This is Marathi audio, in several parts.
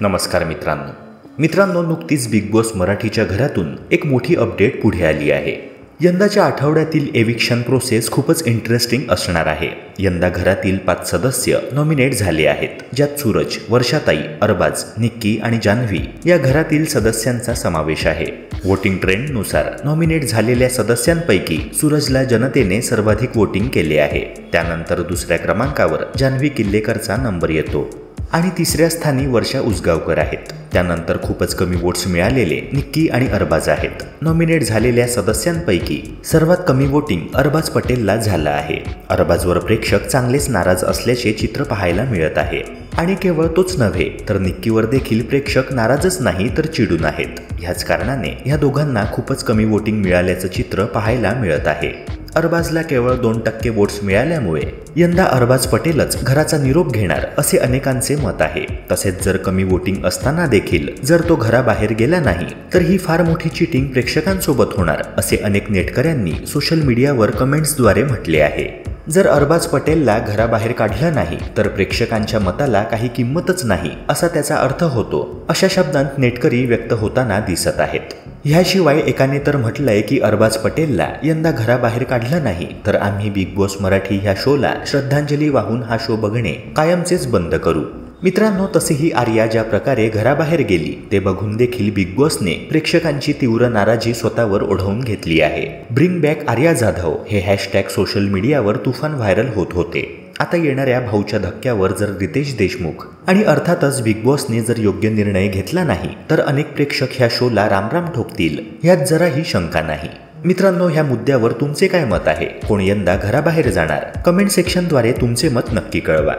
नमस्कार मित्रांनो, नुकतीच बिग बॉस मराठीच्या घरातून एक मोठी अपडेट पुढे आली आहे। यंदाच्या आठवड्यातील एविक्शन प्रोसेस खूपच इंटरेस्टिंग असणार आहे। यंदा घरातील 5 सदस्य नॉमिनेट झाले आहेत, ज्यात सूरज, वर्षाताई, अरबाज, निक्की आणि जान्हवी या घरातील सदस्यांचा समावेश आहे। वोटिंग ट्रेंडनुसार नॉमिनेट झालेल्या सदस्यांपैकी सूरजला जनतेने सर्वाधिक वोटिंग केले आहे। त्यानंतर दुसऱ्या क्रमांकावर जान्हवी किल्लेकरचा नंबर येतो आणि तिसऱ्या स्थानी वर्षा उसगावकर आहेत। त्यानंतर खूपच कमी वोट्स मिळालेले निक्की आणि अरबाज आहेत। नॉमिनेट झालेल्या सदस्यांपैकी सर्वात कमी वोटिंग अरबाज पटेलला झालं आहे। अरबाजवर प्रेक्षक चांगलेच नाराज असल्याचे चित्र पाहायला मिळत आहे आणि केवळ तोच नव्हे तर निक्कीवर देखील प्रेक्षक नाराजच नाही तर चिडून आहेत। ह्याच कारणाने ह्या दोघांना खूपच कमी वोटिंग मिळाल्याचं चित्र पाहायला मिळत आहे। अरबाजला केवळ 2% वोट्स मिळाल्यामुळे यंदा अरबाज पटेलच घराचा निरोप घेणार असे अनेकांचे मत आहे। तसेच जर कमी वोटिंग असताना देखील जर तो घराबाहेर गेला नाही तर ही फार मोठी चीटिंग प्रेक्षकांसोबत होणार असे अनेक नेटकऱ्यांनी सोशल मीडियावर कमेंट्सद्वारे म्हटले आहे। जर अरबाज पटेलला घराबाहेर काढलं नाही तर प्रेक्षकांच्या मताला काही किंमतच नाही असा त्याचा अर्थ होतो, अशा शब्दांत नेटकरी व्यक्त होताना दिसत आहेत। ह्याशिवाय एकाने तर म्हटलंय की अरबाज पटेलला यंदा घराबाहेर काढलं नाही तर आम्ही बिग बॉस मराठी ह्या शोला श्रद्धांजली वाहून हा शो बघणे कायमचेच बंद करू। मित्रांनो, तसेही आर्या ज्या प्रकारे घराबाहेर गेली ते बघून देखील बिग बॉसने प्रेक्षकांची तीव्र नाराजी स्वतःवर ओढवून घेतली आहे। ब्रिंग बॅक आर्या जाधव हे हॅशटॅग सोशल मीडियावर तुफान व्हायरल होत होते। आता येणाऱ्या भाऊच्या धक्क्यावर जर रितेश देशमुख आणि अर्थातच बिग बॉसने जर योग्य निर्णय घेतला नाही तर अनेक प्रेक्षक ह्या शोला रामराम ठोकतील यात जराही शंका नाही। मित्रांनो, ह्या मुद्द्यावर तुमचे काय मत आहे? कोण यंदा घराबाहेर जाणार? कमेंट सेक्शनद्वारे तुमचे मत नक्की कळवा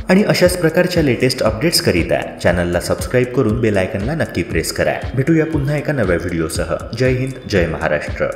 आणि अशाच प्रकारच्या लेटेस्ट अपडेट्स करिता चॅनलला सबस्क्राईब करून बेल आयकॉनला नक्की प्रेस करा। भेटूया पुन्हा एका नव्या व्हिडिओसह। जय हिंद, जय महाराष्ट्र।